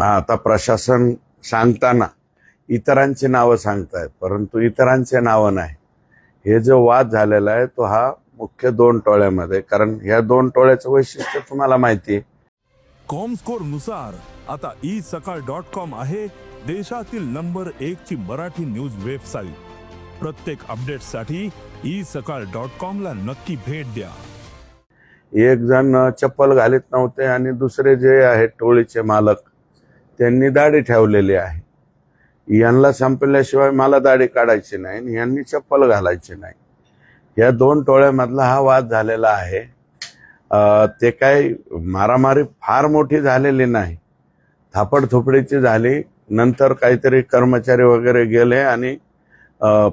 आता प्रशासन सांगताना इतरांची नावं सांगतायत, परंतु इतरांचे नावं नाही. हे जो वाद झालेला आहे तो हा मुख्य 2 टोळ्यामध्ये, कारण ह्या 2 टोळ्याचं वैशिष्ट्य तुम्हाला माहिती आहे. कॉमस्कोर नुसार आता isakal.com आहे देशातील नंबर 1 ची मराठी न्यूज वेबसाईट. प्रत्येक अपडेटसाठी isakal.com ला नक्की भेट द्या. एक जण चप्पल घालीत नव्हते आणि दुसरे जे आहेत टोळीचे मालक त्यांनी दाढी ठेवलेली आहे. यांना संपल्याशिवाय मला दाढी काढायची नाही आणि यांनी चप्पल घालायची नाही. या 2 टोळ्यामधला हा वाद झालेला आहे. ते काही मारामारी फार मोठी झालेली नाही, थापडथोपडीची झाली. नंतर काहीतरी कर्मचारी वगैरे गेले आणि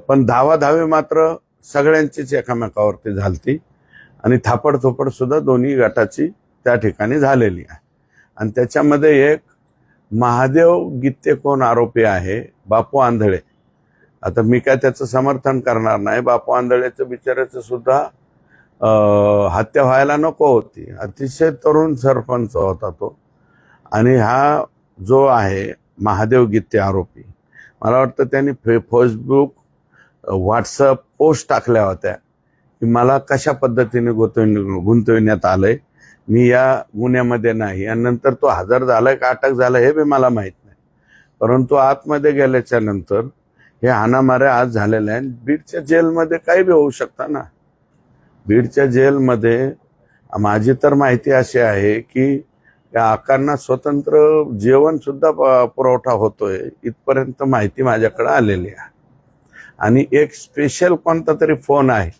पण धावाधावी मात्र सगळ्यांचीच एकामेकावरती झालती आणि थापडथोपड सुद्धा दोन्ही गटाची त्या ठिकाणी झालेली आहे. आणि त्याच्यामध्ये एक महादेव गित्ते कोण आरोपी आहे, बापू आंधळे. आता मी काय त्याचं समर्थन करणार नाही. बापू आंधळेचं बिचाराचं सुद्धा हत्या व्हायला नको होती. अतिशय तरुण सरपंच होता तो. आणि हा जो आहे महादेव गित्ते आरोपी, मला वाटतं त्यांनी फेसबुक व्हॉट्सअप पोस्ट टाकल्या होत्या की मला कशा पद्धतीने गुंतविण्यात आलंय, मी या गुन्ह्यामध्ये नाही. आणि नंतर तो हजर झालाय का अटक झालाय हे बी मला माहित नाही. परंतु आतमध्ये गेल्याच्या नंतर हे हाणामाऱ्या आज झालेल्या आहेत. बीडच्या जेलमध्ये काही बी होऊ शकतं ना. बीडच्या जेलमध्ये माझी तर माहिती अशी आहे की या आकांना स्वतंत्र जेवण सुद्धा पुरवठा होतोय, इथपर्यंत माहिती माझ्याकडे आलेली आहे. आणि एक स्पेशल कोणता तरी फोन आहे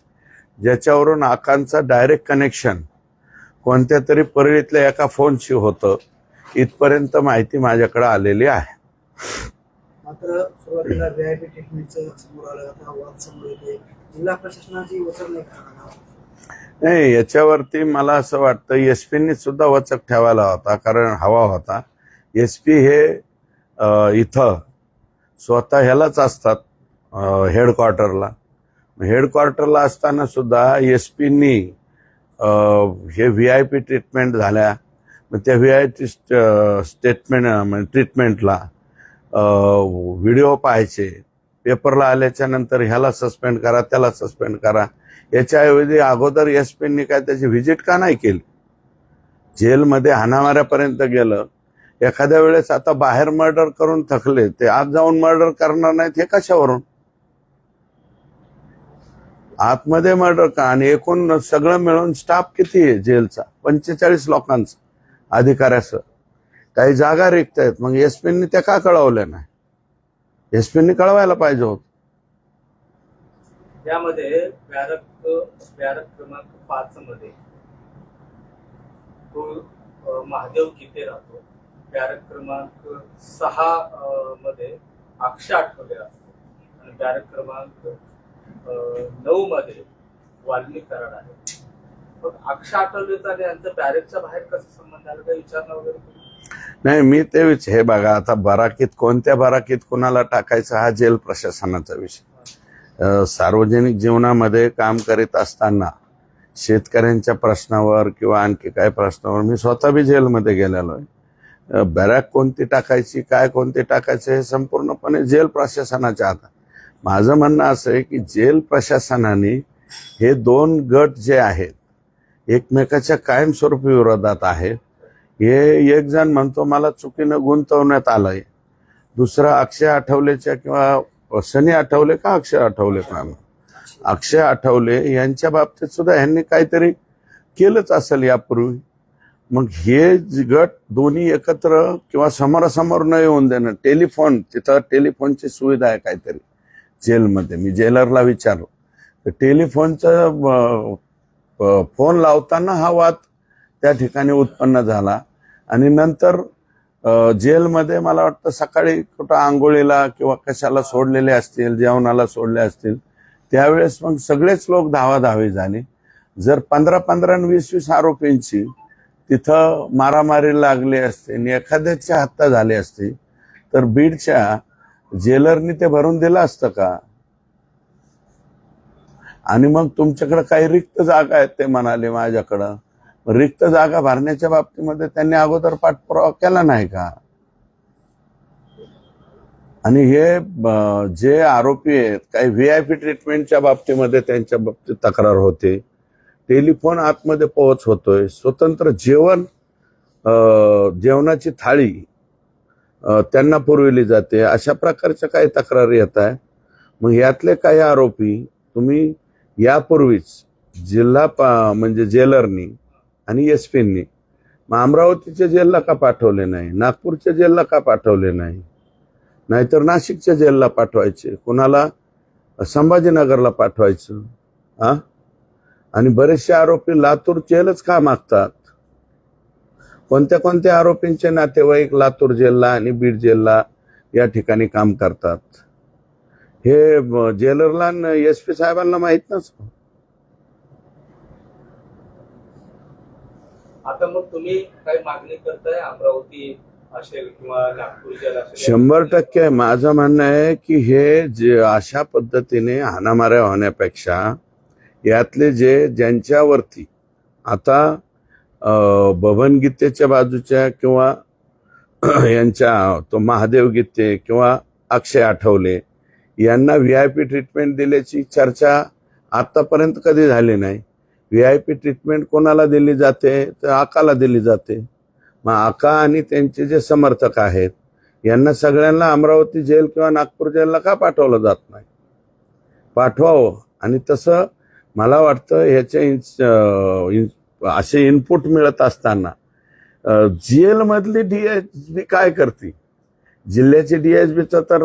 ज्याच्यावरून आकांचा डायरेक्ट कनेक्शन कोणत्या तरी परळीतल्या एका फोनशी होतं, इथपर्यंत माहिती माझ्याकडे आलेली आहे. मात्र सुरुवातीला व्हीआयपी ट्रीटमेंटचं समोर आलं, आता वाद समोर येतोय. जिल्हा प्रशासनाची वचक नाही करणार. नाही, याच्यावरती मला असं वाटतं एसपींनी सुद्धा वचक ठेवायला होता, कारण हवा होता. एसपी हे इथं स्वतः ह्यालाच असतात हेडक्वार्टरला. हेडक्वार्टरला असताना सुद्धा एसपींनी हे व्हीआयपी ट्रीटमेंट झाल्या. मग त्या व्हीआयपी ट्रीटमेंटला व्हिडिओ पाहायचे, पेपरला आल्याच्या नंतर ह्याला सस्पेंड करा, त्याला सस्पेंड करा. याच्याऐवजी अगोदर एसपींनी काय त्याची व्हिजिट का नाही केली? जेलमध्ये हाणामाऱ्यापर्यंत गेलं. एखाद्या वेळेस आता बाहेर मर्डर करून थकले, ते आत जाऊन मर्डर करणार नाहीत हे कशावरून? आतमध्ये मर्डर का? आणि एकूण सगळं मिळून स्टाफ किती आहे जेलचा? 45 लोकांचा अधिकाऱ्यासह. काही जागा रिक्त आहेत. मग एसपींनी त्या का कळवल्या नाही? एसपींनी कळवायला पाहिजे होत. यामध्ये बॅरक क्रमांक 5 मध्ये तो महादेव गित्ते राहतो. बॅरक क्रमांक 6 मध्ये अक्षय आठवले राहतो आणि बॅरक क्रमांक 9 मध्ये वाल्मिक कराड आहे. पण अक्षय आठवलेचा आणि यांचा बॅरेकच्या बाहेर कसा संबंध आला, काही विचारणा वगैरे? नाही, मी ते हे बघा, आता बराकीत कोणत्या बराकीत कोणाला टाकायचं हा जेल प्रशासनाचा विषय. सार्वजनिक जीवनामध्ये काम करीत असताना शेतकऱ्यांच्या प्रश्नावर किंवा आणखी काय प्रश्नावर मी स्वतः बी जेलमध्ये गेलेलो आहे. बॅरक कोणती टाकायची, काय कोणती टाकायचं हे संपूर्णपणे जेल प्रशासनाच्या हातात. माझं म्हणणं असं आहे की जेल प्रशासनाने हे 2 गट जे आहेत एकमेकाच्या कायमस्वरूपी विरोधात आहेत. हे एक जण म्हणतो मला चुकीनं गुंतवण्यात आलंय, दुसरा अक्षय आठवलेच्या किंवा सनी आठवले का अक्षय आठवले का, अक्षय आठवले यांच्या बाबतीत सुद्धा ह्यांनी काहीतरी केलंच असेल यापूर्वी. मग हे गट दोन्ही एकत्र किंवा समोरासमोर न येऊन देणं. टेलिफोन, तिथं टेलिफोनची सुविधा आहे काहीतरी जेलमध्ये. मी जेलरला विचारलो तर टेलिफोनचा फोन लावताना हा वाद त्या ठिकाणी उत्पन्न झाला. आणि नंतर जेलमध्ये मला वाटतं सकाळी कुठं आंघोळीला किंवा कशाला सोडलेले असतील, जेवणाला सोडले असतील, त्यावेळेस मग सगळेच लोक धावाधावी झाले. जर 15-15 आणि 20-20 आरोपींची तिथं मारामारी लागली असते आणि एखाद्याची हत्या झाली असती तर बीडच्या जेलरनी ते भरून दिलं असतं का? आणि मग तुमच्याकडे काही रिक्त जागा आहेत ते म्हणाले माझ्याकडं. रिक्त जागा भरण्याच्या बाबतीमध्ये त्यांनी अगोदर पाठपुरावा केला नाही का? आणि हे जे आरोपी आहेत काही व्हीआयपी ट्रीटमेंटच्या बाबतीमध्ये त्यांच्या बाबतीत तक्रार होते, टेलिफोन आतमध्ये पोहोच होतोय, स्वतंत्र जेवणाची थाळी त्यांना पुरविली जाते, अशा प्रकारच्या काही तक्रारी येत आहे. मग यातले काही आरोपी तुम्ही यापूर्वीच म्हणजे जेलरनी आणि एसपींनी मग अमरावतीच्या जेलला का पाठवले नाही, नागपूरच्या जेलला का पाठवले नाही, नाहीतर नाशिकच्या जेलला पाठवायचे, कुणाला संभाजीनगरला पाठवायचं हा. आणि बरेचसे आरोपी लातूर जेलच का मागतात? कोणत्या कोणत्या आरोपींचे नातेवाईक लातूर जेलला आणि बीड जेलला या ठिकाणी काम करतात हे जेलरला एसपी साहेबांना माहित नसतं. आता मग तुम्ही काही मागणी करताय अमरावती असेल किंवा नागपूर जेल असेल? 100% माझं म्हणणं आहे की हे जे अशा पद्धतीने हाणामाऱ्या होण्यापेक्षा यातले ज्यांच्यावरती आता बबन गीतेच्या बाजूच्या किंवा यांच्या तो महादेव गीते किंवा अक्षय आठवले यांना व्हीआयपी ट्रीटमेंट दिल्याची चर्चा आतापर्यंत कधी झाली नाही. व्हीआयपी ट्रीटमेंट कोणाला दिली जाते तर आकाला दिली जाते. मग आका आणि त्यांचे जे समर्थक आहेत यांना सगळ्यांना अमरावती जेल किंवा नागपूर जेलला का पाठवलं जात नाही? पाठवावं. आणि तसं मला वाटतं ह्याचे असे इनपुट मिळत असताना जेलमधली डीएसपी काय करते? जिल्ह्याची डीएसपीचा तर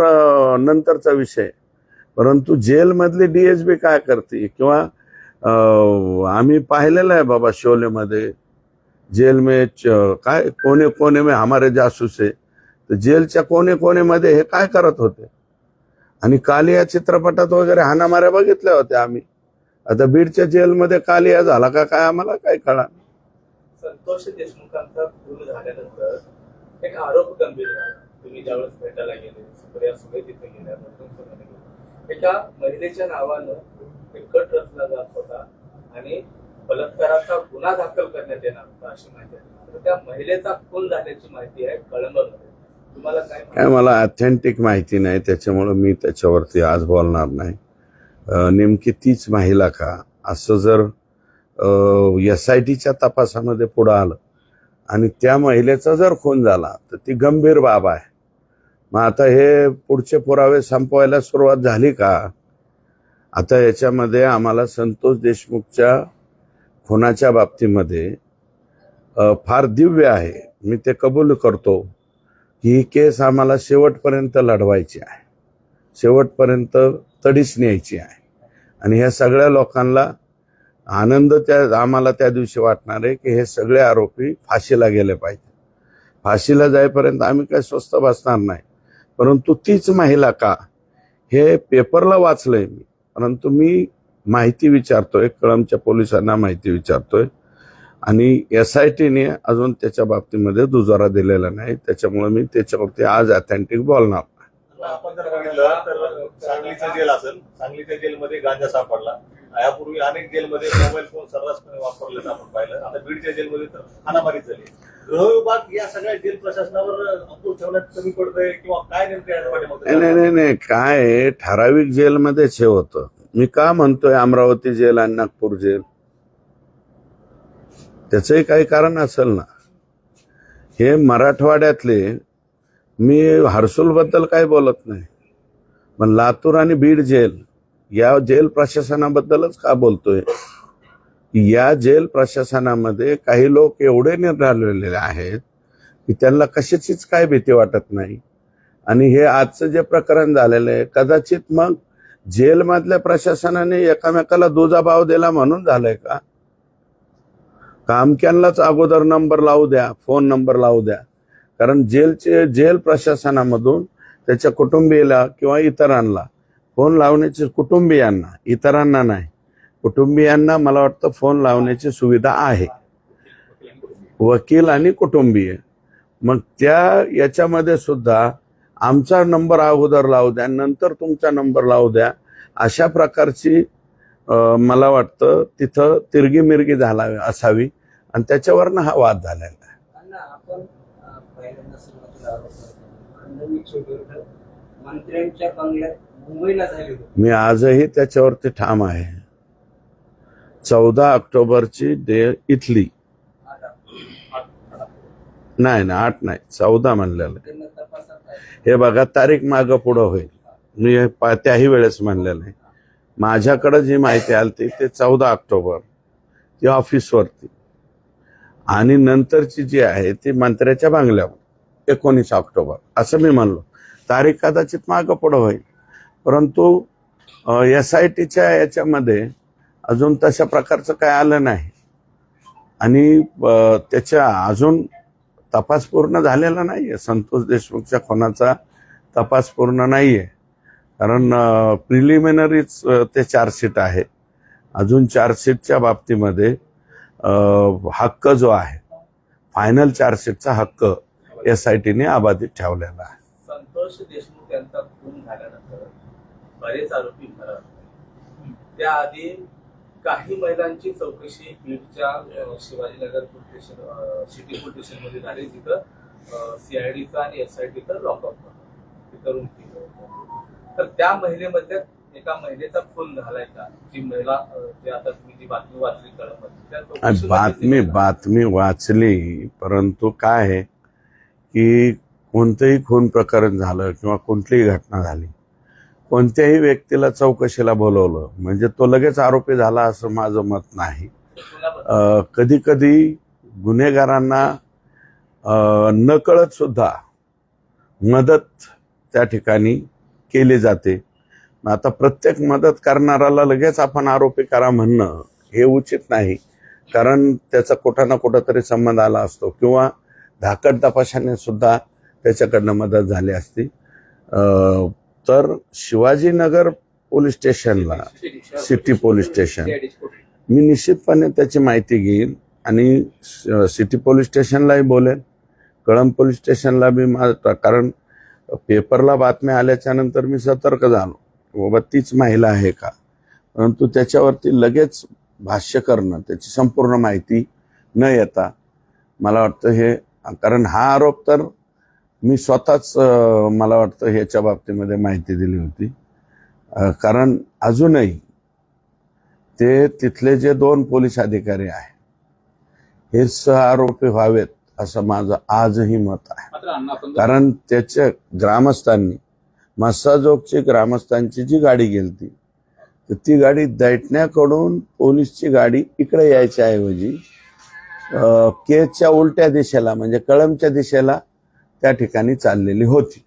नंतरचा विषय, परंतु जेलमधली डीएसपी काय करते? किंवा आम्ही पाहिलेलं आहे बाबा शोलेमध्ये जेल में काय कोने कोने में हमारे जासूस आहे, तर जेलच्या कोने कोनेमध्ये हे काय करत होते? आणि काल या चित्रपटात वगैरे हाणामाऱ्या बघितल्या होत्या आम्ही. आता बीडच्या जेलमध्ये कालिया झाला का काय आम्हाला काय कळा. संतोष देशमुखांचा खून झाल्यानंतर एक आरोप गंभीर झाला. तुम्ही ज्यावेळेस भेटायला गेले, सुप्रिया सुळे तिथे गेल्या, एका महिलेच्या नावानं एक कट रचला जात होता आणि बलात्काराचा गुन्हा दाखल करण्यात येणार होता अशी माहिती आहे. तर त्या महिलेचा खून झाल्याची माहिती आहे कळंबमध्ये. तुम्हाला काय मला ऑथेंटिक माहिती नाही, त्याच्यामुळे मी त्याच्यावरती आज बोलणार नाही. नेमकी तीच महिला का असं जर SITच्या तपासामध्ये पुढं आलं आणि त्या महिलेचा जर खून झाला तर ती गंभीर बाब आहे. मग आता हे पुढचे पुरावे संपवायला सुरुवात झाली का? आता याच्यामध्ये आम्हाला संतोष देशमुखच्या खुनाच्या बाबतीमध्ये फार दिव्य आहे, मी ते कबूल करतो की ही केस आम्हाला शेवटपर्यंत लढवायची आहे, शेवटपर्यंत तडीच न्यायची आहे. आणि ह्या सगळ्या लोकांना आनंद आम्हाला त्या दिवशी वाटणार आहे की हे सगळे आरोपी फाशीला गेले पाहिजे. फाशीला जाईपर्यंत आम्ही काही स्वस्त बसणार नाही. परंतु तीच महिला का हे पेपरला वाचलंय मी, परंतु मी माहिती विचारतोय, कळंबच्या पोलिसांना माहिती विचारतोय आणि SITने अजून त्याच्या बाबतीमध्ये दुजोरा दिलेला नाही. त्याच्यामुळे मी त्याच्यावरती आज ऑथेंटिक बोलणार. आपण जर बघितलं तर सांगलीचं जेल असेल, सांगलीच्या जेलमध्ये गांजा सापडला. यापूर्वी अनेक जेलमध्ये मोबाईल फोन सर्रासपणे वापरल्याचं आपण पाहिलं. आता बीडच्या जेलमध्ये तर हाणामारी झाली. गृह विभाग या सगळ्या जेल प्रशासनावर अंकुश ठेवण्यात कमी पडतोय किंवा काय नेमकं याच्या पाठीमागे? नाही काय ठराविक जेलमध्येच हे होतं. मी का म्हणतोय अमरावती जेल आणि नागपूर जेल? त्याचंही काही कारण असेल ना. हे मराठवाड्यातले, मी हर्सुल बद्दल काही बोलत नाही, पण लातूर आणि बीड जेल या जेल प्रशासनाबद्दलच का बोलतोय? या जेल प्रशासनामध्ये काही लोक एवढे निराळलेले आहेत की त्यांना कशाचीच काय भीती वाटत नाही. आणि हे आजचं जे प्रकरण झालेलं आहे कदाचित मग जेलमधल्या प्रशासनाने एकामेकाला दुजाभाव दिला म्हणून झालंय का? कामक्यांनाच अगोदर नंबर लावू द्या, फोन नंबर लावू द्या. कारण जेल प्रशासनामधून त्याच्या कुटुंबियाला किंवा इतरांना फोन लावण्याची, कुटुंबियांना, इतरांना नाही, कुटुंबियांना मला वाटतं फोन लावण्याची सुविधा आहे, वकील आणि कुटुंबीय. मग याच्यामध्ये सुद्धा आमचा नंबर अगोदर लावू द्या, नंतर तुमचा नंबर लावू द्या, अशा प्रकारची मला वाटतं तिथं तिरगी मिरगी असावी आणि त्याच्यावरनं हा वाद झालेला आहे. आपण पहिल्यांदा सुरुवातीला मंत्र्यांच्या बंगल्यात मुंबईला झाली होती. मी आजही त्याच्यावरती ठाम आहे. 14 ऑक्टोबरची डे इथली नाही ना, 8 नाही 14 म्हणलेलं. त्यांना तपासात आहे. हे बघा, तारीख मागं पुढं होईल. मी हे त्याही वेळेस म्हणलेलं आहे. माझ्याकडे जी माहिती आली ते 14 ऑक्टोबर ती ऑफिसवरती, आणि नंतरची जी आहे ती मंत्र्याच्या बंगल्यावर 19 ऑक्टोबर असं मी म्हणलो. तारीख कदाचित मागं पुढं होईल, परंतु SITच्या याच्यामध्ये अजून तशा प्रकारचं काय आलं नाही, आणि त्याच्या अजून तपास पूर्ण झालेला नाहीये. संतोष देशमुखच्या खुनाचा तपास पूर्ण नाहीये, कारण प्रिलिमिनरीच ते चार्जशीट आहे. अजून चार्जशीटच्या बाबतीमध्ये हक्क जो आहे, फायनल चार्जशीटचा हक्क SITने अबाधित ठेवलेला आहे. संतोष देशमुख यांचा खून झाल्यानंतर बरेच आरोपी फरार झाले. त्याआधी काही महिलांची चौकशी बीडच्या Shivajinagar police station, city police station मध्ये झाली, जिथं CIDचा आणि SITचा लॉकअप तिथं केलं होतं. तर त्या महिलेमध्ये एका महिलेचा खून झालाय का? जी महिला जे आता तुम्ही जी बातमी वाचली कळममध्ये, बातमी वाचली, परंतु काय आहे की कोणतंही खून प्रकरण झालं किंवा कुठलीही घटना झाली, कोणत्याही व्यक्तीला चौकशीला बोलवलं म्हणजे तो लगेच आरोपी झाला असं माझं मत नाही. कधी कधी गुन्हेगारांना नकळत सुद्धा मदत त्या ठिकाणी केली जाते. आता प्रत्येक मदत करणाऱ्याला लगेच आपण आरोपी करा म्हणणं हे उचित नाही, कारण त्याचा कुठं ना कुठं तरी संबंध आला असतो, किंवा धाकट तपासाने सुद्धा त्याच्याकडनं मदत झाली असती. तर शिवाजीनगर पोलीस स्टेशनला, सिटी पोलीस स्टेशन, मी निश्चितपणे त्याची माहिती घेईन आणि सिटी पोलीस स्टेशनलाही बोलेन, कळंब पोलीस स्टेशनला बी, कारण पेपरला बातम्या आल्याच्या नंतर मी सतर्क झालो, बाबा तीच महिला आहे का. परंतु त्याच्यावरती लगेच भाष्य करणं, त्याची संपूर्ण माहिती न येता, मला वाटतं हे, कारण हा आरोप तर मी स्वतःच मला वाटतं ह्याच्या बाबतीमध्ये माहिती दिली होती, कारण अजूनही ते तिथले जे 2 पोलीस अधिकारी आहेत हे सहआरोपी व्हावेत असं माझं आजही मत आहे. कारण त्याच्या ग्रामस्थांनी, मस्साजोगची ग्रामस्थांची जी गाडी गेलती, तर ती गाडी दैठण्याकडून पोलीसची गाडी इकडे यायच्या ऐवजी केजच्या उलट्या दिशेला म्हणजे कळंबच्या दिशेला त्या ठिकाणी चाललेली होती.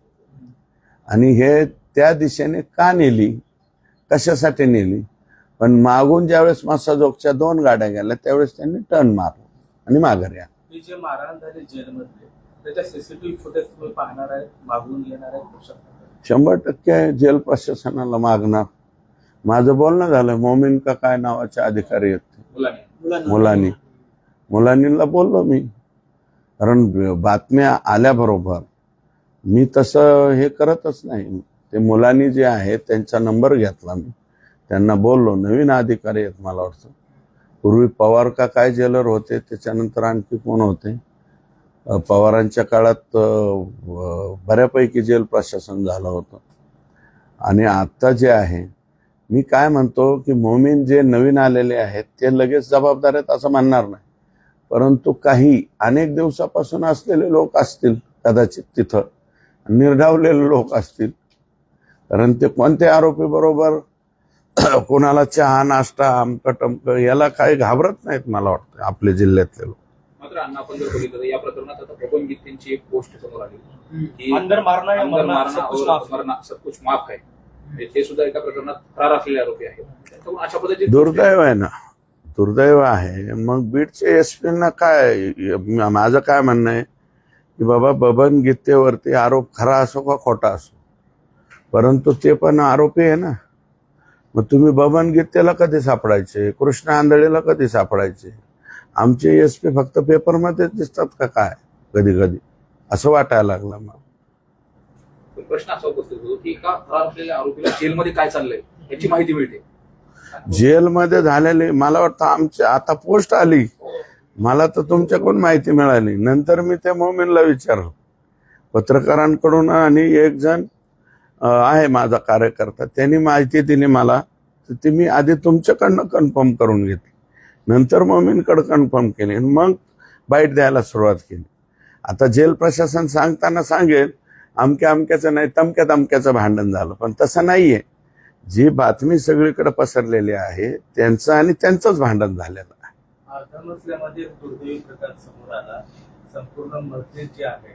आणि हे त्या दिशेने का नेली, कशासाठी नेली, पण मागून ज्यावेळेस मस्साजोगच्या 2 गाड्या गेल्या त्यावेळेस त्यांनी टर्न मारला आणि माघारी आला. ही जे मारहाण झाली जेलमध्ये, त्याच्या CCTV फुटेज तुम्ही पाहणार आहे, मागून येणार आहे? 100% जेल प्रशासनाला मागणार. माझं बोलणं झालं, मोमीन का काय नावाचे अधिकारी आहेत, मुलांनीला बोललो मी, कारण बातम्या आल्याबरोबर मी तसं हे करतच नाही. ते मुलांनी जे आहे त्यांचा नंबर घेतला, मी त्यांना बोललो. नवीन अधिकारी आहेत मला वाटतं, पूर्वी पवार का काय जेलर होते, त्याच्यानंतर आणखी कोण होते, पवारांच्या काळात बऱ्यापैकी जेल प्रशासन झालं होतं. आणि आता जे आहे, मी काय म्हणतो की मोमीन जे नवीन आलेले आहेत ते लगेच जबाबदार आहेत असं म्हणणार नाही, परंतु काही अनेक दिवसापासून असलेले लोक असतील कदाचित तिथं, निर्ढावलेले लोक असतील, कारण ते कोणत्या आरोपी बरोबर कोणाला चहा नाश्ता आमकं टमकं याला काही घाबरत नाहीत मला वाटतं आपल्या जिल्ह्यातले लोक. मात्र अण्णा, आपण जर बघितलं या प्रकरणात आता बबन गीतेंची एक पोस्ट समोर आली की अंदर मारना या मरना सब कुछ माफ आहे, ते सुद्धा एका प्रकरणात फरार असलेले आरोपी आहेत. अशा पद्धतीने दुर्दैव आहे ना, दुर्दैव आहे. मग बीडचे SP काय, माझं काय म्हणणं आहे की बाबा बबन गीतेवरती आरोप खरा असो का खोटा असो, परंतु ते पण आरोपी आहे ना. मग तुम्ही बबन गीतेला कधी सापडायचे, कृष्ण आंधळेला कधी सापडायचे, आमचे SP फक्त पेपरमध्येच दिसतात का काय कधी कधी, असं वाटायला लागलं. मग प्रश्न असा उपस्थित होतो की एका फरार असलेल्या आरोपीला जेलमध्ये काय चाललंय याची माहिती मिळते. जेलमध्ये झालेली, मला वाटतं आमच्या आता पोस्ट आली, मला तर तुमच्याकडून माहिती मिळाली, नंतर मी त्या मोमीनला विचारलं पत्रकारांकडून, आणि एक जण आहे माझा कार्यकर्ता, त्यांनी माहिती दिली मला, तर ती मी आधी तुमच्याकडनं कन्फर्म करून घेतली, नंतर मम्मींकडे कन्फर्म केली, मग बाईट द्यायला सुरुवात केली. आता जेल प्रशासन सांगताना सांगेल अमक्याचं नाही तमक्याचं भांडण झालं, पण तसं नाहीये. जी बातमी सगळीकडे पसरलेली आहे त्यांचं आणि त्यांचंच भांडण झालेलं आहे. अर्धमजल्यामध्ये दुर्दैवी प्रकार समोर आला. संपूर्ण मस्जिद जे आहे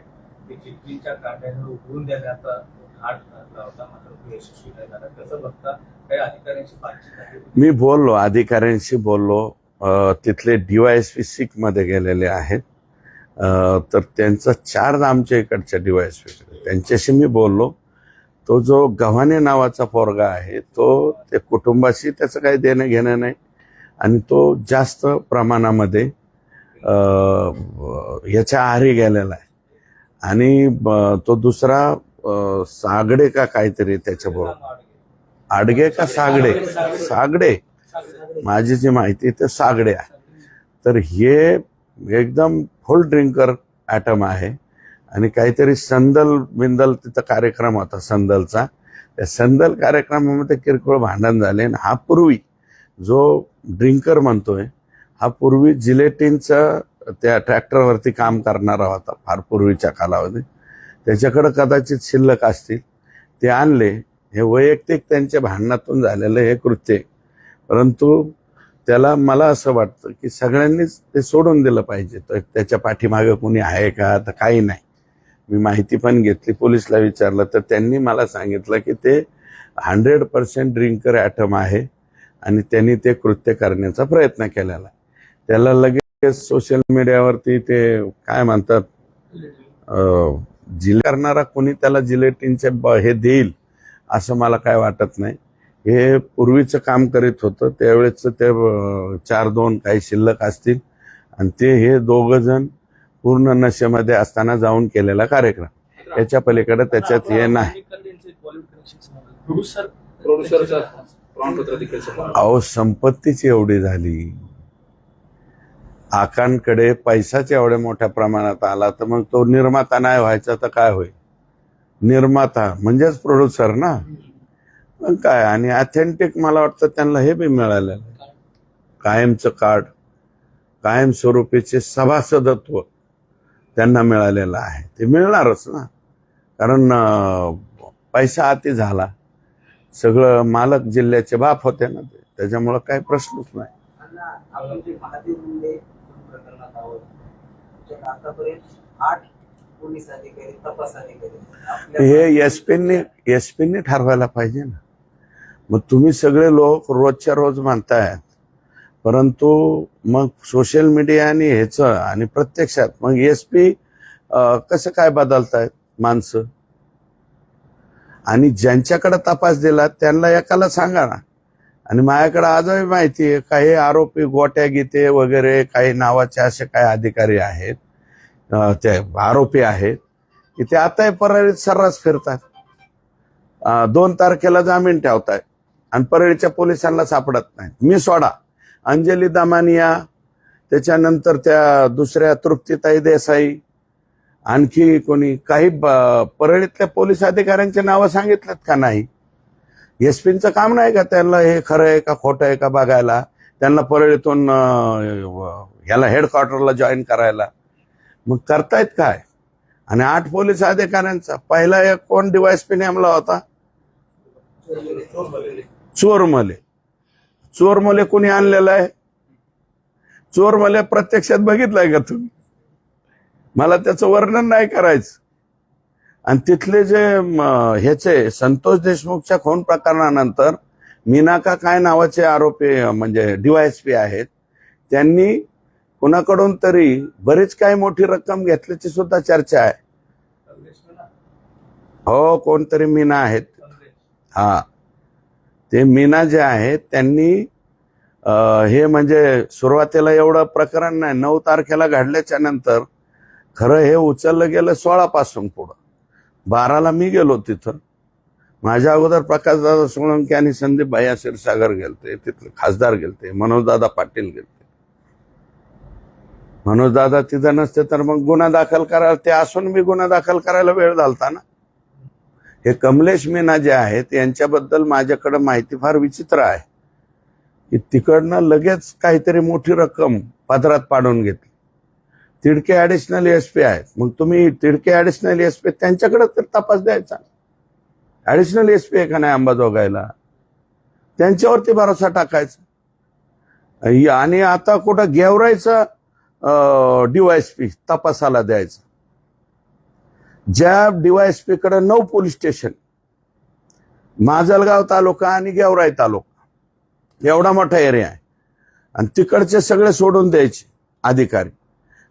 ते चिटणीच्या कांड्याने उघडून देण्याचा घाट घातला होता, मात्र तो यशस्वी नाही झाला. कसं बघता? काही अधिकाऱ्यांशी बातचीत आहे? मी बोललो, अधिकाऱ्यांशी बोललो. तिथले DYSP सिख मध्ये गेलेले आहेत, तर त्यांचा चार्ज आमच्या इकडच्या DYSP, त्यांच्याशी मी बोललो. तो जो गव्हाणे नावाचा पोरगा आहे तो ते कुटुंबाशी त्याचं काही देणं घेणं नाही, आणि तो जास्त प्रमाणामध्ये याच्या आहारी गेलेला आहे. आणि तो दुसरा सागडे का काहीतरी त्याच्याबरोबर, आडगे का सागडे माझी जी माहिती ते सागडे आहे. तर हे एकदम फुल ड्रिंकर ॲटम आहे. आणि काहीतरी संदल तिथं कार्यक्रम होता संदलचा, त्या संदल कार्यक्रमामध्ये किरकोळ भांडण झाले. आणि हा पूर्वी जो ड्रिंकर म्हणतोय हा पूर्वी जिलेटिनचं त्या ट्रॅक्टरवरती काम करणारा होता फार पूर्वीच्या कालावधीत. त्याच्याकडे कदाचित शिल्लक असतील, ते आणले. हे वैयक्तिक त्यांच्या भांडणातून झालेलं हे कृत्य, परंतु त्याला मला असं वाटतं की सगळ्यांनीच ते सोडून दिलं पाहिजे. तर त्याच्या पाठीमागे कोणी आहे का, तर काही नाही. मी माहिती पण घेतली, पोलिसला विचारलं, तर त्यांनी मला सांगितलं की ते 100% ड्रिंकर ॲटम आहे आणि त्यांनी ते कृत्य करण्याचा प्रयत्न केलेला आहे. त्याला लगेच सोशल मीडियावरती ते काय म्हणतात करणारा कोणी त्याला जिलेटिनचे हे देईल असं मला काय वाटत नाही. हे पूर्वीचं काम करीत होतं, त्यावेळेच ते 4-2 काही शिल्लक असतील, आणि ते हे दोघं जण पूर्ण नशेमध्ये असताना जाऊन केलेला कार्यक्रम. याच्या पलीकडे त्याच्यात हे नाही. प्रोड्युसरचा प्रमाणपत्र देखील समोर आलं. अहो, संपत्तीची एवढी झाली, आकांकडे पैसाच एवढ्या मोठ्या प्रमाणात आला, तर मग तो निर्माता नाही व्हायचा तर काय होईल? निर्माता म्हणजेच प्रोड्युसर ना, मग काय. आणि ऑथेंटिक मला वाटतं त्यांना हे बी मिळालेलं, कायमचं कार्ड, कायमस्वरूपीचे सभासदत्व त्यांना मिळालेलं आहे. ते मिळणारच ना, कारण पैसा अति झाला. सगळं मालक जिल्ह्याचे बाप होते ना ते, त्याच्यामुळं काही प्रश्नच नाही. आपण जे महादेव मुंडे प्रकरणात आहोत, त्याच्यात आतापर्यंत 8 पोलीस अधिकारी, तपास अधिकारी, हे एसपींनी ठरवायला पाहिजे ना. मग तुम्ही सगळे लोक रोजच्या रोज म्हणतायत, परंतु मग सोशल मीडिया आणि ह्याचं आणि प्रत्यक्षात मग एसपी कसं काय बदलतायत माणसं? आणि ज्यांच्याकडे तपास दिला त्यांना एकाला सांगा ना. आणि माझ्याकडे आजही माहिती आहे काही आरोपी गोट्या गीते वगैरे काही नावाचे असे काही अधिकारी आहेत, ते आरोपी आहेत की ते आता परळीत सर्रास फिरतात. 2 तारखेला जामीन ठेवतायत आणि परळीच्या पोलिसांना सापडत नाहीत. मी सोडा, अंजली दामानिया, त्याच्यानंतर त्या दुसऱ्या तृप्तीताई देसाई, आणखी कोणी काही परळीतल्या पोलीस अधिकाऱ्यांचे नावं सांगितलेत का नाही? एसपींचं काम नाही का त्यांना हे खरं आहे का खोटं आहे का बघायला, त्यांना परळीतून ह्याला हेडक्वार्टरला जॉईन करायला? मग करतायत काय? आणि 8 पोलीस अधिकाऱ्यांचा पहिला एक कोण DYSP नेमला होता? चोरमले कोणी आणलेला आहे? चोरमले प्रत्यक्षात बघितलंय का तुम्ही? मला त्याचं वर्णन नाही करायचं. आणि तिथले जे ह्याचे संतोष देशमुखच्या खून प्रकरणानंतर मीनाका काय नावाचे आरोपी म्हणजे DYSP आहेत, त्यांनी कुणाकडून तरी बरीच काही मोठी रक्कम घेतल्याची सुद्धा चर्चा आहे. हो, कोणतरी मीना आहेत. हा, ते मीना जे आहेत त्यांनी हे म्हणजे सुरुवातीला एवढं प्रकरण नाही, 9 तारखेला घडल्याच्या नंतर खरं हे उचललं गेलं 16 पासून पुढं. 12ला मी गेलो तिथं. माझ्या अगोदर प्रकाशदादा सोळंके आणि संदीप भैया क्षीरसागर गेलते, तिथले खासदार गेलते, मनोजदादा पाटील गेलते. मनोजदादा तिथं नसते तर मग गुन्हा दाखल करायला, ते असून मी गुन्हा दाखल करायला वेळ झालता ना. हे कमलेश मीना जे आहेत यांच्याबद्दल माझ्याकडे माहिती फार विचित्र आहे की तिकडनं लगेच काहीतरी मोठी रक्कम पदरात पाडून घेतली. तिडके ॲडिशनल एसपी आहेत, मग तुम्ही तिडके ॲडिशनल एसपी त्यांच्याकडे तर तपास द्यायचा. ॲडिशनल एसपी आहे का नाही अंबाजोगाईला, त्यांच्यावरती भरोसा टाकायचा. आणि आता कुठं गेवरायचा DYSP तपासाला द्यायचा. ज्या DYSP कडे 9 पोलीस स्टेशन, माजलगाव तालुका आणि गेवराई तालुका एवढा मोठा एरिया आहे, आणि तिकडचे सगळे सोडून द्यायचे अधिकारी,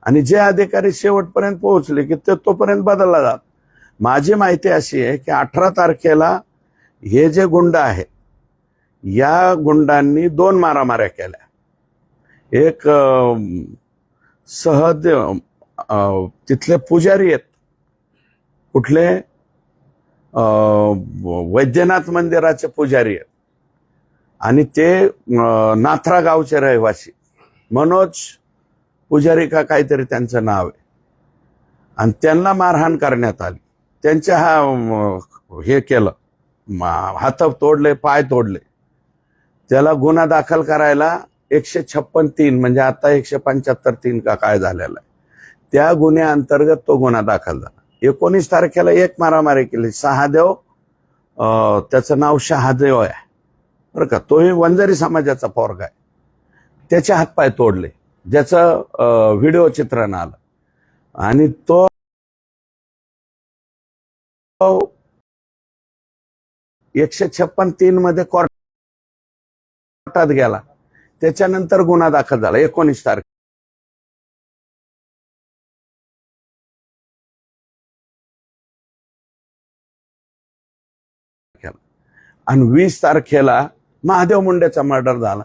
आणि जे अधिकारी शेवटपर्यंत पोहोचले की ते तोपर्यंत बदलला जात. माझी माहिती अशी आहे की 18 तारखेला हे जे गुंड आहेत या गुंडांनी 2 मारामाऱ्या केल्या. एक सहदेव तिथले पुजारी आहेत, कुठले वैद्यनाथ मंदिराचे पुजारी आहेत, आणि ते नाथरा गावचे रहिवासी मनोज पुजारी का काहीतरी त्यांचं नाव आहे, आणि त्यांना मारहाण करण्यात आली. त्यांच्या हे केलं, हात तोडले, पाय तोडले. त्याला गुन्हा दाखल करायला 156(3) म्हणजे आता 175(3) का काय झालेला आहे, त्या गुन्ह्याअंतर्गत तो गुन्हा दाखल झाला. 19 तारखेला एक मारामारी केली. सहादेव, त्याचं नाव शहादेव आहे बरं का, तोही वंजारी समाजाचा पोरगा आहे. त्याचे हातपाय तोडले, ज्याचं व्हिडिओ चित्रण आलं, आणि तो 156(3) मध्ये कोर्टात गेला. त्याच्यानंतर गुन्हा दाखल झाला 19 तारखेला. आणि 20 तारखेला महादेव मुंडेचा मर्डर झाला.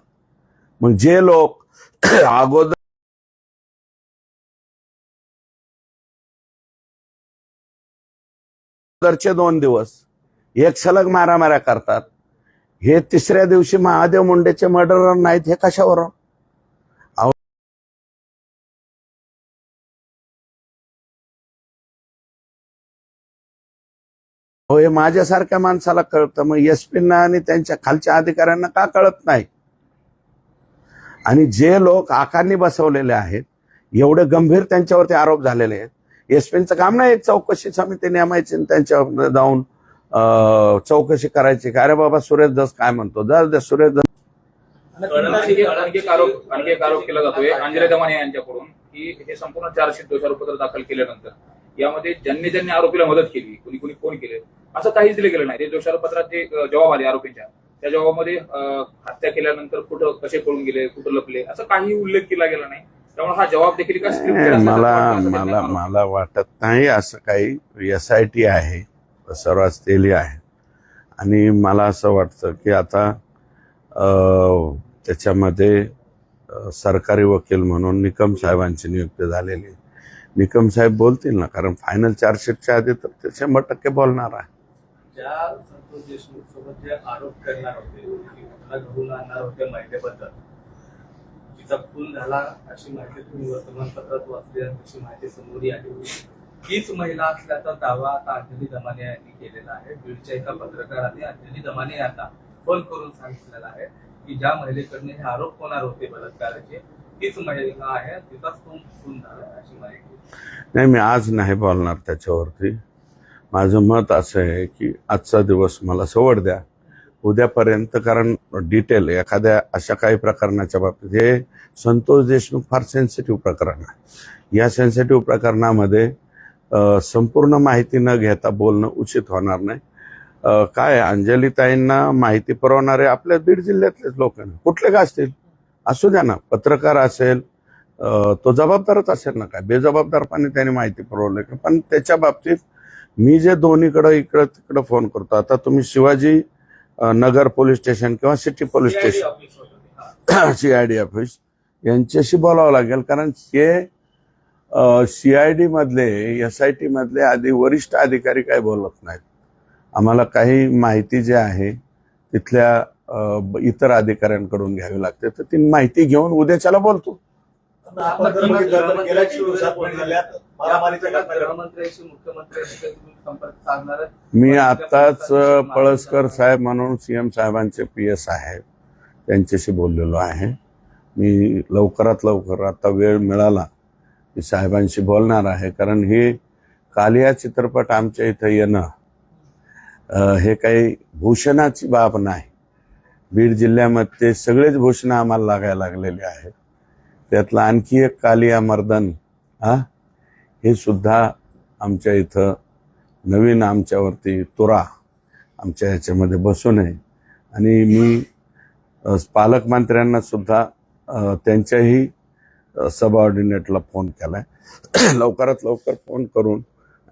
मग जे लोक अगोदरचे 2 दिवस एक सलग मारामाऱ्या करतात, हे तिसऱ्या दिवशी महादेव मुंडेचे मर्डरर नाहीत, हे कशावर? हो, हे माझ्यासारख्या माणसाला कळतं, मग एसपींना आणि त्यांच्या खालच्या अधिकाऱ्यांना का कळत नाही? आणि जे लोक आकांनी बसवलेले आहेत, एवढे गंभीर त्यांच्यावरती आरोप झालेले आहेत, एसपींचं काम नाही एक चौकशी समिती नेमायची आणि त्यांच्यावर जाऊन चौकशी करायची. अरे बाबा, सुरेश दस काय म्हणतो, जर सुरेश दस. आणखी एक आरोप केला जातोय अंजली दमाने यांच्याकडून की हे संपूर्ण चार्जशीट दोषारोपपत्र दाखल केल्यानंतर यामध्ये ज्यांनी आरोपीला मदत केली, कुणी फोन केले, असं काहीच दिलं गेलं नाही. ते दोषारोपपत्रात जे जबाब आले आरोपींच्या, त्या जबाबामध्ये हत्या केल्यानंतर कुठं कसे पळून गेले, कुठं लपले, असं काही उल्लेख केला गेला नाही. त्यामुळे हा जबाब देखील का मला वाटत नाही असं काही. SIT आहे, सर्वात तेली आहे, आणि मला असं वाटतं की आता त्याच्यामध्ये सरकारी वकील म्हणून निकम साहेबांची नियुक्ती झालेली आहे. निकम साहेब बोलतील ना, कारण फायनल चार्जशीटच्या आधी तर ते 100% बोलणार आहे. ज्या संतोष देशमुख सोबत जे आरोप करणार होते, घटना घडवून आणणार होते महिलेबद्दल, तिचा खून झाला अशी माहिती तुम्ही वर्तमानपत्रात वाचली आणि तशी माहिती समोर आली होती. हीच महिला असल्याचा दावा आता अंजली दमाने यांनी केलेला आहे. बीडच्या एका पत्रकाराने अंजली दमाने यांना फोन करून सांगितलेलं आहे की ज्या महिलेकडनं हे आरोप होणार होते बलात्काराचे, तीच महिला आहे, तिचाच खून झाला अशी माहिती. नाही, मी आज नाही बोलणार त्याच्यावरती. माझं मत असं आहे की आजचा दिवस मला सवड द्या, उद्यापर्यंत, कारण डिटेल एखाद्या अशा काही प्रकरणाच्या बाबतीत, हे संतोष देशमुख फार सेन्सिटिव्ह प्रकरण आहे. या सेन्सिटिव्ह प्रकरणामध्ये संपूर्ण माहिती न घेता बोलणं उचित होणार नाही. काय अंजलीताईंना माहिती पुरवणारे आपल्या बीड जिल्ह्यातलेच लोक, कुठले का असतील, असू द्या ना, पत्रकार असेल तो जबाबदारच असेल ना, काय बेजबाबदारपणे त्याने माहिती पुरवली का? पण त्याच्या बाबतीत मी जे दोन्हीकडं इकडं तिकडं फोन करतो, आता तुम्ही शिवाजी नगर पोलीस स्टेशन किंवा city police station, CID office यांच्याशी बोलावं लागेल, कारण हे CID मधले, SIT मधले आधी वरिष्ठ अधिकारी काही बोलत नाहीत. आम्हाला काही माहिती जी आहे तिथल्या इतर अधिकाऱ्यांकडून घ्यावी लागते, तर ती माहिती घेऊन उद्याच्याला बोलतो. आपण जर बघितलं तर गेल्या 24 दिवसात मारामारीच्या घटना घडल्या. गृहमंत्र्यांशी मुख्यमंत्र्यांशी काही तुम्ही संपर्क साधणार आहे? मी आताच पळसकर साहेब म्हणून सीएम साहेबांचे PS आहेत, त्यांच्याशी बोललेलो आहे. मी लवकरात लवकर आता वेळ मिळाला की साहेबांशी बोलणार आहे. कारण हे कालिया चित्रपट आमच्या इथं येणं हे काही भूषणाची बाब नाही. बीड जिल्ह्यामध्ये सगळेच भूषणं आम्हाला लागायला लागलेले आहेत. त्यातलं आणखी एक कालिया मर्दन हे सुद्धा आमच्या इथं नवीन आमच्यावरती तुरा आमच्या ह्याच्यामध्ये बसू नये. आणि मी पालकमंत्र्यांना सुद्धा त्यांच्याही सबऑर्डिनेटला फोन केलाय लवकरात लवकर फोन करून.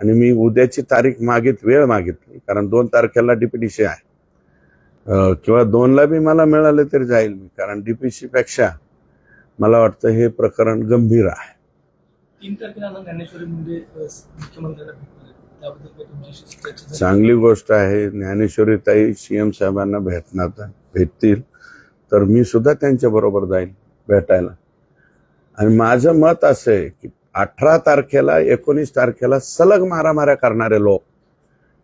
आणि मी उद्याची तारीख वेळ मागितली, कारण 2 तारखेला DPDC आहे किंवा 2ला बी मला मिळाले तरी जाईल मी, कारण DPC पेक्षा मला वाटतं हे प्रकरण गंभीर आहे. 3 तारखेला ज्ञानेश्वरी मुंडे मुख्यमंत्र्यांना भेटणार आहेत. त्याबद्दल काही तुमच्याशी चर्चा झाली? चांगली गोष्ट आहे. ज्ञानेश्वरीताई CM साहेबांना भेटतील तर मी सुद्धा त्यांच्या बरोबर जाईल भेटायला. आणि माझं मत असं आहे की 18 तारखेला 19 तारखेला सलग मारामाऱ्या करणारे लोक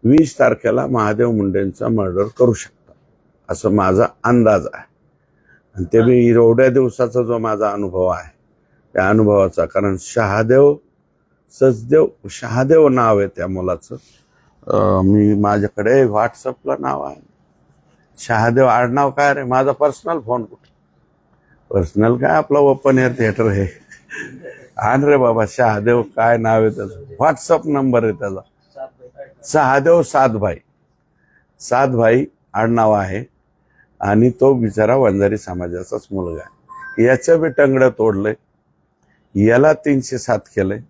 20 तारखेला महादेव मुंडेंचा मर्डर करू शकतात असं माझा अंदाज आहे. आणि ते मी एवढ्या दिवसाचा जो माझा अनुभव आहे त्या अनुभवाचा, कारण शहादेव नाव आहे त्या मुलाचं. मी माझ्याकडे व्हॉट्सअपला नाव आहे शहादेव. आडनाव काय रे? माझा पर्सनल फोन कुठे? पर्सनल काय, आपला ओपन एअर थिएटर आहे. आण रे बाबा, शहादेव काय नाव आहे त्याचं, व्हॉट्सअप नंबर आहे त्याचा, शहादेव सातभाई आडनाव आहे. आणि तो बिचारा वंजारी समाजाचाच मुलगा आहे. याचं बी टंगडं तोडलंय, याला 307 केलंय.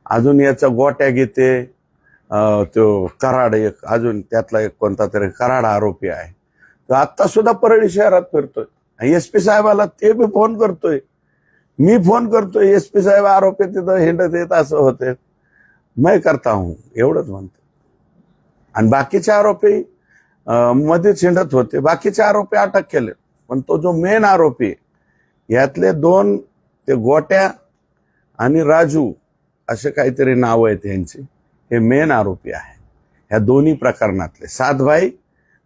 अजून याचा गोट्या घेते तो कराड, एक अजून त्यातला एक कोणता तरी कराड आरोपी आहे. तो आत्ता सुद्धा परळी शहरात फिरतोय. SP साहेबाला ते बी फोन करतोय, मी फोन करतोय, SP साहेब आरोपी तिथं हिंडत येत असं होते. मैं करता हूं एवढंच म्हणतो. आणि बाकीचे आरोपी मध्येच हिंडत होते. बाकीचे आरोपी अटक केले, पण तो जो मेन आरोपी यातले 2 ते गोट्या आणि राजू असे काहीतरी नाव आहेत यांचे, हे मेन आरोपी आहे ह्या दोन्ही प्रकरणातले. सातभाई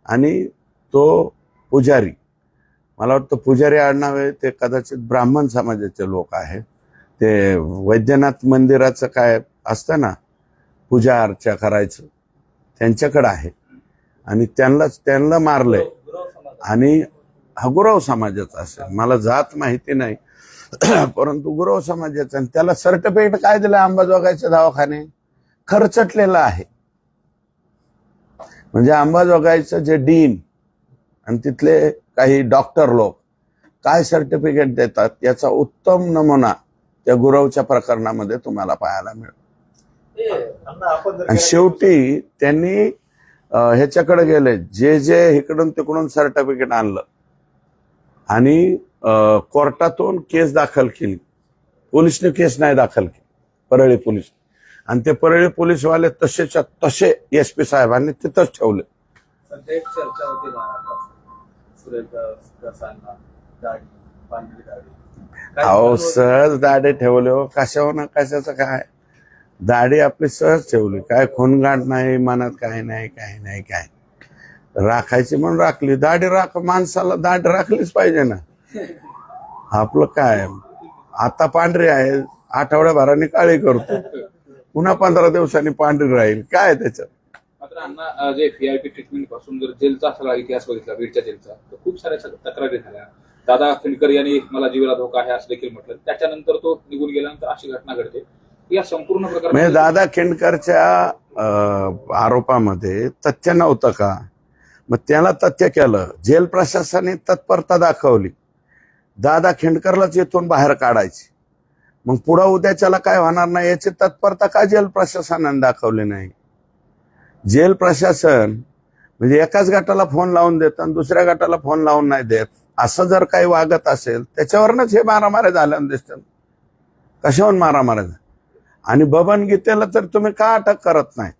आणि तो पुजारी, मला वाटतं पुजारी आडनाव आहे, ते कदाचित ब्राह्मण समाजाचे लोक आहेत. ते वैद्यनाथ मंदिराचं काय असतं ना, पूजा अर्चा करायचं, त्यांच्याकडे आहे. आणि त्यांना मारलंय. आणि हा गुरव समाजाचा असेल, मला जात माहिती नाही, परंतु गुरव समाजाचा. आणि त्याला सर्टिफिकेट काय दिलं? अंबाजोगाईचे दवाखाने खर्चटलेलं आहे. म्हणजे अंबाजोगाईचं जे डीन आणि तिथले काही डॉक्टर लोक काय सर्टिफिकेट देतात याचा उत्तम नमुना त्या गुरवच्या प्रकरणामध्ये तुम्हाला पाहायला मिळेल. आणि शेवटी त्यांनी ह्याच्याकडे गेले, जे इकडून तिकडून सर्टिफिकेट आणलं आणि कोर्टातून केस दाखल केली. पोलिसने केस नाही दाखल केली, परळी पोलीस. आणि ते परळी पोलीसवाले तसेच्या तसे SP साहेबांनी तिथंच ठेवले. सध्या एक चर्चा होती महाराष्ट्रात, सुरेश प्रसादला दाढी, पांढरी दाढी. अहो सहज दाढी ठेवले हो, कशावर ना कशाचं काय. दाढी आपली सहज ठेवली, काय खूनगाठ नाही, मनात काही नाही, काय राखायची म्हणून राखली. दाढी माणसाला दाढी राखलीच पाहिजे ना. आपलं काय, आता पांढरी आहे, आठवड्याभराने काळी करतो, पुन्हा 15 दिवसांनी पांढरी राहील, काय त्याच्यात. मात्र अण्णा, जे VIP ट्रीटमेंट पासून जर जेलचा सगळा इतिहास बघितला, बीडच्या जेलचा, तर खूप साऱ्या तक्रारी झाल्या. दादा खिंडकर यांनी मला जीवाला धोका आहे असं देखील म्हटलं. त्याच्यानंतर तो निघून गेल्यानंतर अशी घटना घडते. या संपूर्ण प्रकार म्हणजे दादा खिंडकरच्या आरोपामध्ये तथ्य नव्हतं का? मग त्याला तथ्य केलं, जेल प्रशासनाने तत्परता दाखवली, दादा खिंडकरलाच इथून बाहेर काढायची. मग पुढं उद्याच्याला काय होणार नाही याची तत्परता का जेल प्रशासनाने दाखवली नाही? जेल प्रशासन म्हणजे एकाच गटाला फोन लावून देत आणि दुसऱ्या गटाला फोन लावून नाही देत, असं जर काही वागत असेल त्याच्यावरच हे मारामाऱ्या झाल्या दिसतात. कशावर मारामाऱ्या झाल्या? आणि बबन गीतेला तर तुम्ही का अटक करत नाहीत?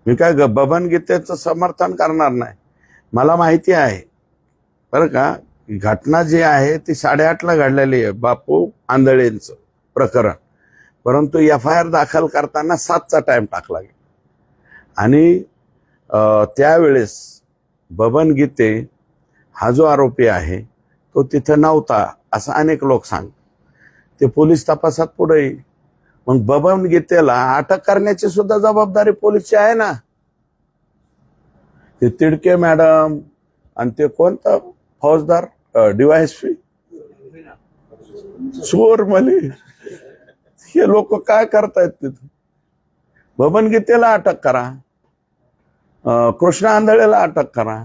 मी काय बबन गीतेचं समर्थन करणार नाही. मला माहिती आहे बरं का, घटना जी आहे ती 8:30ला घडलेली आहे, बापू आंधळेंचं प्रकरण. परंतु FIR दाखल करताना 7चा टाइम टाकला गेला आणि त्यावेळेस बबन गीते हा जो आरोपी आहे तो तिथं नव्हता असं अनेक लोक सांग. ते पोलीस तपासात पुढे येईल. मग बबन गीतेला अटक करण्याची सुद्धा जबाबदारी पोलीसची आहे ना. ते तिडके मॅडम आणि ते कोणतं फौजदार DYSP चोरमली हे लोक काय करतायत तिथं. बबन गीतेला अटक करा, कृष्ण आंधळेला अटक करा.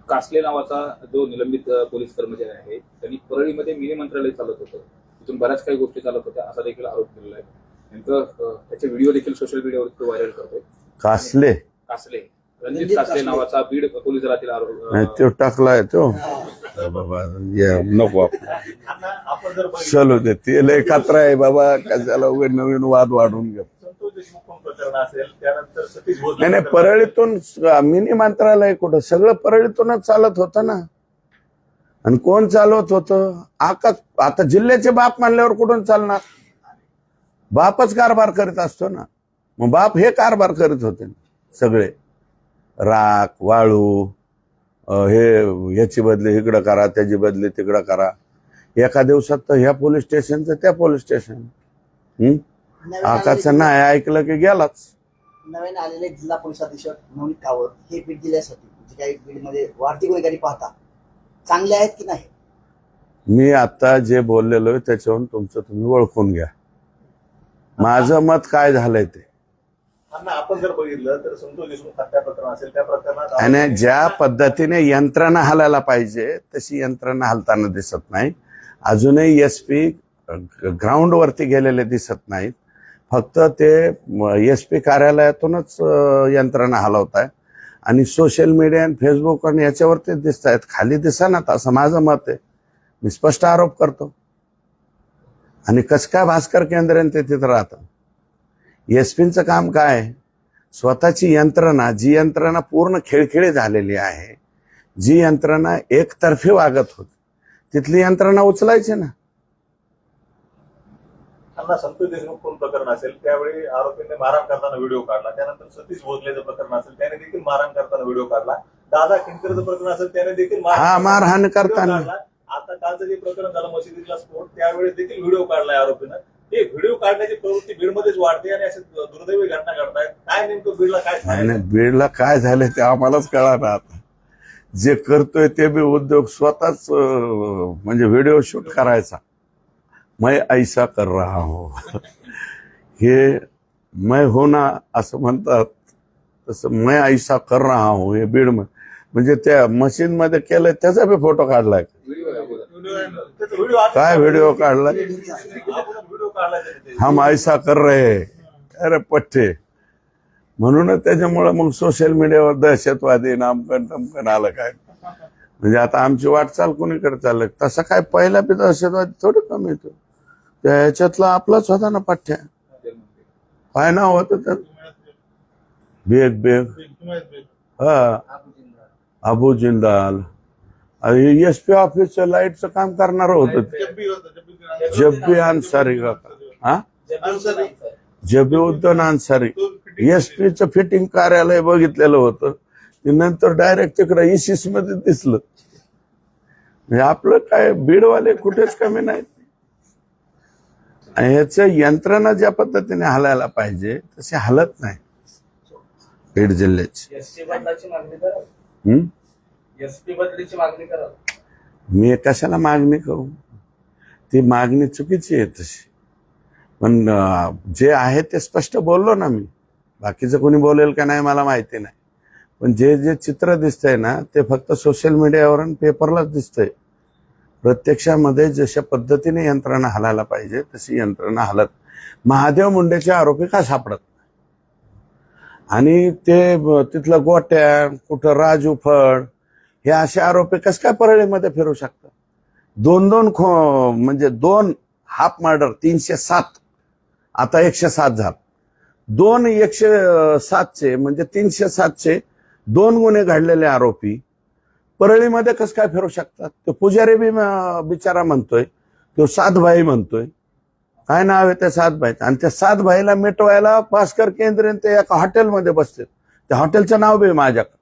कासले नावाचा जो निलंबित पोलीस कर्मचारी आहे त्यांनी परळीमध्ये मिनी मंत्रालय चालत होतं, तिथून बऱ्याच काही गोष्टी चालत होत्या असा देखील आरोप केलेला आहे. नेमकं त्याचे व्हिडिओ देखील सोशल मीडियावर तो व्हायरल करतोय. कासले रणजित कासले नावाचा बीड पोलीस दलातील आरोप तो टाकलाय तो बाबा नको आपण जर बघितलं चलो दे ते लय खात्रा आहे बाबा. कशाला उघड नवीन वाद वाढून घ्या. संतोष देशमुख खून प्रकरण असेल, त्यानंतर सतीश भोसले नाही नाही, प्रकरण परळीतून मिनी मंत्रालय कुठं सगळं परळीतूनच चालत होतं ना. आणि कोण चालवत होतं? आता जिल्ह्याचे बाप मानल्यावर कुठून चालणार? बापच कारभार करीत असतो ना. मग बाप हे कारभार करीत होते सगळे. राख वाळू ह्याची बदली इकडं करा, त्याची बदली तिकडं करा. एका दिवसात तर ह्या पोलीस स्टेशनचं त्या पोलीस स्टेशन. आकाचं नाही ऐकलं की गेलाच. नवीन आलेले जिल्हा पोलीस अधीक्षक नवनीत कावत हे बीड जिल्ह्यासाठी जे काही बीडमध्ये वाढती गुन्हेगारी पाहता चांगले आहेत की नाही? मी आता जे बोललेलो आहे त्याच्यावरून तुमचं तुम्ही ओळखून घ्या माझं मत काय झालंय ते. अण्णा, आपण जर बघितलं तर संतोष देशमुख हत्या प्रकरण असेल, त्या प्रकरणात आणि ज्या पद्धतीने यंत्रणा हलायला पाहिजे तशी यंत्रणा हलताना दिसत नाही. अजूनही SP ग्राउंडवरती गेलेले दिसत नाहीत. फक्त ते SP कार्यालयातूनच यंत्रणा हलवत आहे आणि सोशल मीडिया आणि फेसबुक आणि याच्यावरती दिसत आहेत, खाली दिसणार असं माझं मत आहे. मी स्पष्ट आरोप करतो. आणि कसं काय भास्कर केंद्र ते तिथं राहतं? SPचं काम काय? स्वतःची यंत्रणा, जी यंत्रणा पूर्ण खिळखिळी झालेली आहे, जी यंत्रणा एकतर्फी वागत होती, तिथली यंत्रणा उचलायची ना. अण्णा, संतोष देशमुख खून प्रकरण असेल त्यावेळी आरोपींनी मारहाण करताना व्हिडिओ काढला. त्यानंतर सतीश भोसलेचं प्रकरण असेल त्याने देखील मारहाण करताना व्हिडिओ काढला. दादा खिंडकरचं प्रकरण असेल त्याने देखील मारहाण करताना. आता कालचं जे प्रकरण झालं मशिदीतला स्फोट, त्यावेळेस देखील व्हिडिओ काढलाय आरोपीनं. हे व्हिडिओ काढण्याची प्रवृत्ती बीडमध्येच वाढते आणि अशा दुर्दैवी घटना घडतायत. काय नेमकं बीडला काय नाही, बीडला काय झालं ते आम्हालाच कळणार. आता जे करतोय ते बी उद्योग स्वतःच म्हणजे व्हिडिओ शूट करायचा. मैं ऐसा कर रहा हूं हे मैं हो ना असं म्हणतात तसं मैं ऐसा कर रहा हूं हे बीड म्हणजे त्या मशीन मध्ये केलंय त्याचा बी फोटो काढलाय. काय व्हिडिओ काढलाय? व्हिडिओ काढलाय हम ऐसा कर रहे अरे पठ्ठे. म्हणूनच त्याच्यामुळे मग सोशल मीडियावर दहशतवादी नामकन टमकन आलं काय. म्हणजे आता आमची वाटचाल कोणीकडे चाललंय? तसं काय पहिला बी दहशतवादी थोडं कमी येतो. त्याच्यातला आपलाच होता ना पठ्ठ्या. काय नाव होतं तर बेग हा अबू जिंदाल. SP ऑफिसचं लाईटचं काम करणार होतं जब्बी अन्सारी का हा जबीउद्दीन अन्सारी. SP फिटिंग कार्यालय बघितलेलं होतं ते नंतर डायरेक्ट तिकडे ISIS मध्ये दिसलं. म्हणजे आपलं काय बीडवाले कुठेच कमी नाहीत. ह्याच यंत्रणा ज्या पद्धतीने हलायला पाहिजे तशी हलत नाही बीड जिल्ह्याची. SP बदलीची मागणी करा. मी कशाला मागणी करू? ती मागणी चुकीची आहे तशी. पण जे आहे ते स्पष्ट बोललो ना मी. बाकीचं कोणी बोलेल का नाही मला माहिती नाही. पण जे चित्र दिसतंय ना ते फक्त सोशल मीडियावर आणि पेपरलाच दिसतंय. प्रत्यक्षामध्ये जशा पद्धतीने यंत्रणा हलायला पाहिजे तशी यंत्रणा हलत. महादेव मुंडेचे आरोपी का सापडत? आणि ते तिथलं गोट्या कुठं राजू फड हे असे आरोपी कसं काय परळीमध्ये फिरू शकतात? म्हणजे 2 हाफ मर्डर 307 आता 107 झालं. 2 107चे म्हणजे 307चे 2 गुन्हे घडलेले आरोपी परळीमध्ये कसं काय फिरू शकतात? तो पुजारी बी बिचारा म्हणतोय तो सातभाई म्हणतोय. काय नाव आहे त्या सातभाईचं? आणि त्या सातभाईला मिटवायला भास्कर केंद्रे ते एका हॉटेलमध्ये बसते. त्या हॉटेलचं नाव बी माझ्याकडे,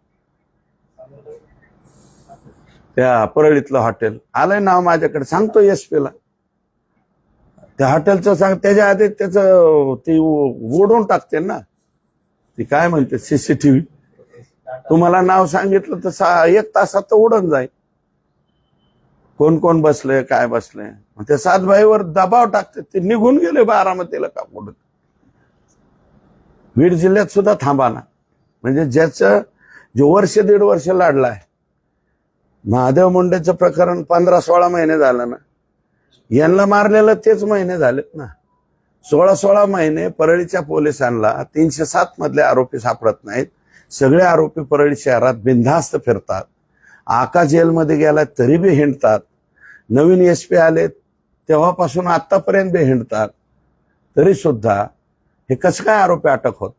त्या परळीतलं हॉटेल आलंय नाव माझ्याकडे, सांगतो एसपीला. त्या हॉटेलचं सांग, त्याच्या आधी त्याचं ती ओढून टाकते ना, ती काय म्हणते सीसीटीव्ही. तुम्हाला नाव सांगितलं तर 1 तासात तर उडून जाईल कोण कोण बसलंय काय बसलंय. त्या सातभाईवर दबाव टाकते. ते निघून गेले बारामतीला का कुठं. बीड जिल्ह्यात सुद्धा थांबा ना. म्हणजे ज्याचं जो 1.5 वर्ष लाढलाय, महादेव मुंडेचं प्रकरण 15-16 महिने झालं ना, यांना मारलेलं तेच महिने झालेत ना. 16 महिने परळीच्या पोलिसांना 307 मधले आरोपी सापडत नाहीत. सगळे आरोपी परळी शहरात बिनधास्त फिरतात. आका जेलमध्ये गेला तरी बी हिंडतात. नवीन एसपी आले तेव्हापासून आतापर्यंत बी हिंडतात. तरी सुद्धा हे कसं काय आरोपी अटक होत?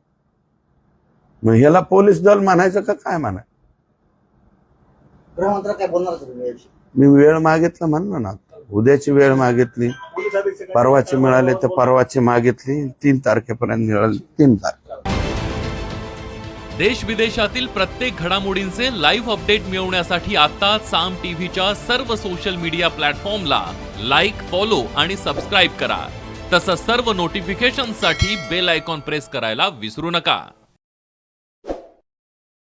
मग ह्याला पोलीस दल म्हणायचं का काय म्हणायचं? गृहमंत्री काय बोलणार तुम्ही? मी वेळ मागितलं म्हणलं ना, उद्याची वेळ मागितली, पोलीस अधीक्षक परवाची मिळाली तर परवाची मागितली, 3 तारखेपर्यंत मिळाली, 3 तारखे. देश विदेशातील प्रत्येक घडामोडींचे लाईव्ह अपडेट मिळवण्यासाठी आता साम टीव्हीच्या सर्व सोशल मीडिया प्लॅटफॉर्मला लाईक, फॉलो आणि सबस्क्राईब करा. तसंच सर्व नोटिफिकेशनसाठी बेल आयकॉन प्रेस करायला विसरू नका.